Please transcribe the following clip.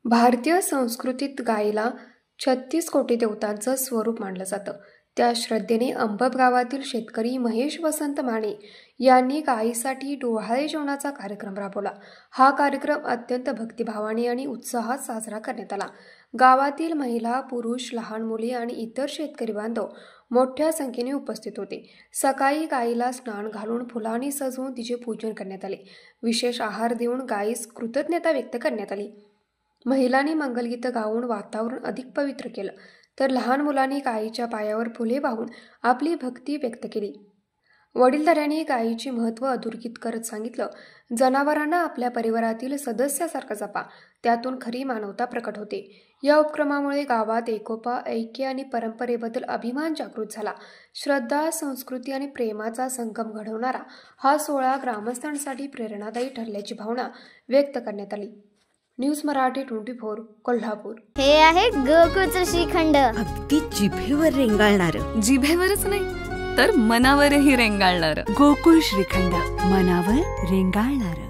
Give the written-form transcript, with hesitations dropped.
भारतीय संस्कृतीत गायीला 36 कोटी देवतांचं स्वरूप मानलं जातं. त्या श्रद्धेने अंबप गावातील शेतकरी महेश वसंत माने यांनी गायीसाठी डोहाळे जेवणाचा कार्यक्रम राबवला. हा कार्यक्रम अत्यंत भक्तिभावाने आणि उत्साहात साजरा करण्यात आला. गावातील महिला, पुरुष, लहान मुले आणि इतर शेतकरी बांधव मोठ्या संख्येने उपस्थित होते. सकाळी गायीला स्नान घालून फुलांनी सजवून तिचे पूजन करण्यात आले. विशेष आहार देऊन गायीस कृतज्ञता व्यक्त करण्यात आली. महिलांनी मंगलगीतं गाऊन वातावरण अधिक पवित्र केलं, तर लहान मुलांनी गायीच्या पायावर फुले वाहून आपली भक्ती व्यक्त केली. वडीलधाऱ्यांनी गायीचे महत्त्व अधोरेखित करत सांगितलं, जनावरांना आपल्या परिवारातील सदस्यासारखं जपा, त्यातून खरी मानवता प्रकट होते. या उपक्रमामुळे गावात एकोपा, ऐक्य आणि परंपरेबद्दल अभिमान जागृत झाला. श्रद्धा, संस्कृती आणि प्रेमाचा संगम घडवणारा हा सोहळा ग्रामस्थांसाठी प्रेरणादायी ठरल्याची भावना व्यक्त करण्यात आली. न्यूज मराठी 24 कोल्हापूर. हे आहे गोकुळचं श्रीखंड, अगदी जिभेवर रेंगाळणारं. जिभेवरच नाही तर मनावरही रेंगाळणारं. गोकुळ श्रीखंड, मनावर रेंगाळणारं.